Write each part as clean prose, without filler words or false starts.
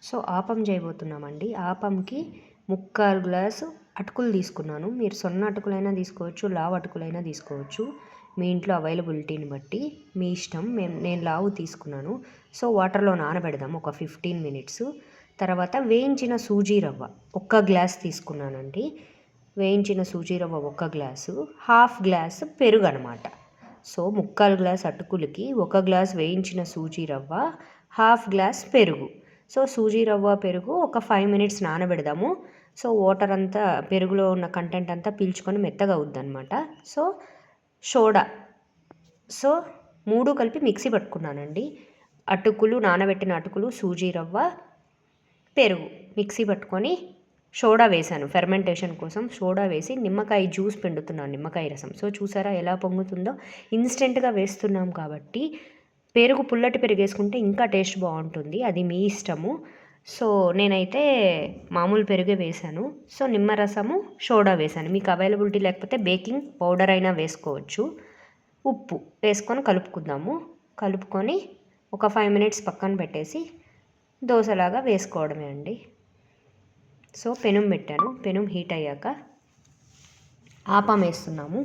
So ఆపం చేయబోతున్నామండి. ఆపంకి ముక్కాలు glass అటుకులు తీసుకున్నాను. మీరు సొన్న అటుకులైనా తీసుకోవచ్చు, లావు అటుకులైనా తీసుకోవచ్చు. మీ ఇంట్లో అవైలబిలిటీని బట్టి మీ ఇష్టం. నేను లావు తీసుకున్నాను. సో వాటర్లో నానబెడదాం ఒక 15 మినిట్స్. తర్వాత వేయించిన సూజీ రవ్వ 1 గ్లాస్ తీసుకున్నానండి. వేయించిన సూజీ రవ్వ 1 గ్లాసు, హాఫ్ గ్లాస్ పెరుగు అనమాట. సో ముక్కాలు గ్లాస్ అటుకులకి 1 గ్లాస్ వేయించిన సూజీ రవ్వ, హాఫ్ గ్లాస్ పెరుగు. సో సూజీ రవ్వ పెరుగు ఒక 5 మినిట్స్ నానబెడదాము. సో వాటర్ అంతా పెరుగులో ఉన్న కంటెంట్ అంతా పీల్చుకొని మెత్తగా అవుద్ది అనమాట. So soda. సో 3 కలిపి మిక్సీ పట్టుకున్నానండి. అటుకులు, నానబెట్టిన అటుకులు, సూజీ రవ్వ, పెరుగు మిక్సీ పట్టుకొని సోడా వేసాను. ఫెర్మెంటేషన్ కోసం సోడా వేసి నిమ్మకాయ జ్యూస్ పిండుతున్నాను, నిమ్మకాయ రసం. సో చూసారా ఎలా పొంగుతుందో. ఇన్స్టెంట్గా వేస్తున్నాం కాబట్టి పెరుగు, పుల్లటి పెరుగు వేసుకుంటే ఇంకా టేస్ట్ బాగుంటుంది. అది మీ ఇష్టము. సో నేనైతే మామూలు పెరుగే వేసాను. సో నిమ్మరసము, సోడా వేసాను. మీకు అవైలబిలిటీ లేకపోతే బేకింగ్ పౌడర్ అయినా వేసుకోవచ్చు. ఉప్పు వేసుకొని కలుపుకుందాము. కలుపుకొని ఒక 5 మినిట్స్ పక్కన పెట్టేసి దోశలాగా వేసుకోవడమే అండి. సో పెనం పెట్టాను. పెనం హీట్ అయ్యాక ఆపం వేస్తున్నాము.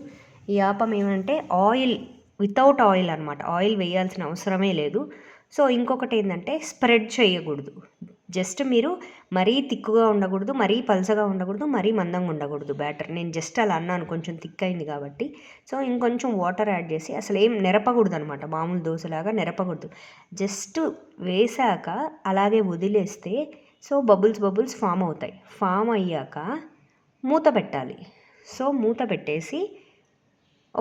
ఈ ఆపం ఏమంటే ఆయిల్, వితౌట్ ఆయిల్ అనమాట. ఆయిల్ వేయాల్సిన అవసరమే లేదు. సో ఇంకొకటి ఏంటంటే స్ప్రెడ్ చేయకూడదు. జస్ట్ మీరు మరీ తిక్కుగా ఉండకూడదు, మరీ పలసగా ఉండకూడదు, మరీ మందంగా ఉండకూడదు బ్యాటర్. నేను జస్ట్ అలా అన్నాను, కొంచెం థిక్ అయింది కాబట్టి. సో ఇంకొంచెం వాటర్ యాడ్ చేసి అసలు ఏం నెరపకూడదు అనమాట. మామూలు దోశలాగా నెరపకూడదు. జస్ట్ వేసాక అలాగే వదిలేస్తే సో బబుల్స్ ఫామ్ అవుతాయి. ఫామ్ అయ్యాక మూత పెట్టాలి. సో మూత పెట్టేసి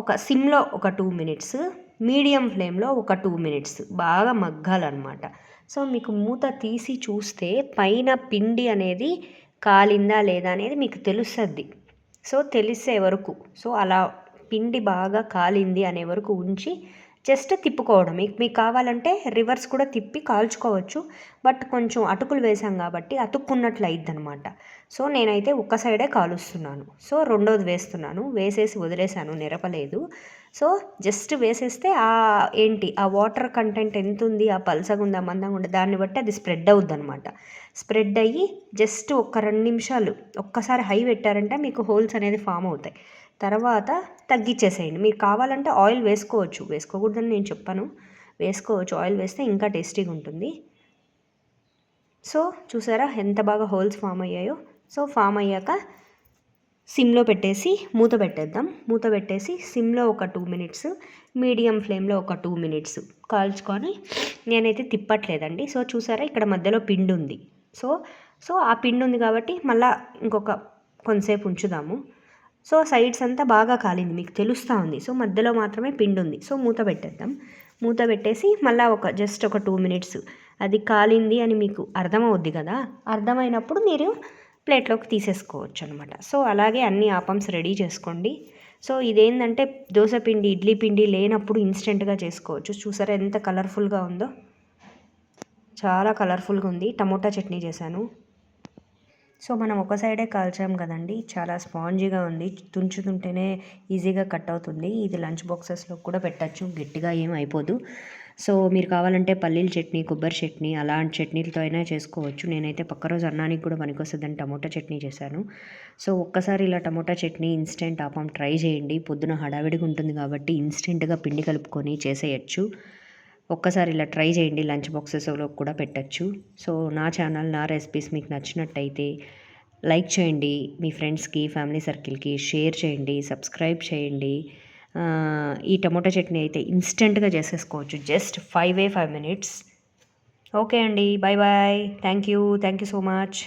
ఒక సిమ్లో ఒక 2 మినిట్స్, మీడియం ఫ్లేమ్లో ఒక 2 మినిట్స్ బాగా మగ్గాలన్నమాట. సో మీకు మూత తీసి చూస్తే పైన పిండి అనేది కాలిందా లేదా అనేది మీకు తెలుస్తుంది. సో తెలిసే వరకు, సో అలా పిండి బాగా కాలింది అనే వరకు ఉంచి జస్ట్ తిప్పుకోవడం. మీకు కావాలంటే రివర్స్ కూడా తిప్పి కాల్చుకోవచ్చు. బట్ కొంచెం అటుకులు వేసాం కాబట్టి అతుక్కున్నట్లు అయింది అనమాట. సో నేనైతే ఒక్క సైడే కాలుస్తున్నాను. సో రెండోది వేస్తున్నాను. వేసేసి వదిలేసాను, నెరపలేదు. సో జస్ట్ వేసేస్తే ఆ వాటర్ కంటెంట్ ఎంత ఉంది, ఆ పల్సగా ఉందా, మందంగా ఉందా, దాన్ని బట్టి అది స్ప్రెడ్ అవుద్ది అనమాట. స్ప్రెడ్ అయ్యి జస్ట్ ఒక 2 నిమిషాలు ఒక్కసారి హై పెట్టారంటే మీకు హోల్స్ అనేది ఫామ్ అవుతాయి. తర్వాత తగ్గించేసేయండి. మీరు కావాలంటే ఆయిల్ వేసుకోవచ్చు, వేసుకోకూడదని నేను చెప్పాను, వేసుకోవచ్చు. ఆయిల్ వేస్తే ఇంకా టేస్టీగా ఉంటుంది. సో చూసారా ఎంత బాగా హోల్స్ ఫామ్ అయ్యాయో. సో ఫామ్ అయ్యాక సిమ్లో పెట్టేసి మూత పెట్టేద్దాం. మూత పెట్టేసి సిమ్లో ఒక 2 మినిట్స్, మీడియం ఫ్లేమ్లో ఒక 2 మినిట్స్ కాల్చుకొని, నేనైతే తిప్పట్లేదండి. సో చూసారా ఇక్కడ మధ్యలో పిండి ఉంది. సో ఆ పిండి ఉంది కాబట్టి మళ్ళీ ఇంకొక కొంతసేపు ఉంచుదాము. సో సైడ్స్ అంతా బాగా కాలింది, మీకు తెలుస్తూ ఉంది. సో మధ్యలో మాత్రమే పిండి ఉంది. సో మూత పెట్టేద్దాం. మూత పెట్టేసి మళ్ళీ జస్ట్ ఒక 2 మినిట్స్ అది కాలింది అని మీకు అర్థమవుద్ది కదా. అర్థమైనప్పుడు మీరు ప్లేట్లోకి తీసేసుకోవచ్చు అనమాట. సో అలాగే అన్ని ఆపమ్స్ రెడీ చేసుకోండి. సో ఇదేంటంటే దోశ పిండి, ఇడ్లీ పిండి లేనప్పుడు ఇన్స్టెంట్గా చేసుకోవచ్చు. చూసారా ఎంత కలర్ఫుల్గా ఉందో, చాలా కలర్ఫుల్గా ఉంది. టమోటా చట్నీ చేశాను. సో మనం ఒక సైడే కాల్చాం కదండి, చాలా స్పాంజీగా ఉంది. తుంచుతుంటేనే ఈజీగా కట్ అవుతుంది. ఇది లంచ్ బాక్సెస్లో కూడా పెట్టచ్చు, గట్టిగా ఏం అయిపోదు. సో మీరు కావాలంటే పల్లీల చట్నీ, కొబ్బరి చట్నీ అలాంటి చట్నీలతో అయినా చేసుకోవచ్చు. నేనైతే పక్క రోజు అన్నానికి కూడా పనికొస్తుందని టమోటా చట్నీ చేశాను. సో ఒక్కసారి ఇలా టమోటా చట్నీ ఇన్స్టెంట్ ఆపం ట్రై చేయండి. పొద్దున హడావిడిగా ఉంటుంది కాబట్టి ఇన్స్టెంట్గా పిండి కలుపుకొని చేసేయచ్చు. ఒక్కసారి ఇలా ట్రై చేయండి. లంచ్ బాక్సెస్లో కూడా పెట్టచ్చు. సో నా ఛానల్, నా రెసిపీస్ మీకు నచ్చినట్టయితే లైక్ చేయండి, మీ ఫ్రెండ్స్కి, ఫ్యామిలీ సర్కిల్కి షేర్ చేయండి, సబ్స్క్రైబ్ చేయండి. ఈ టమోటా చట్నీ అయితే ఇన్స్టెంట్గా చేసేసుకోవచ్చు, జస్ట్ 5 మినిట్స్. ఓకే అండి, bye bye. Thank you so much.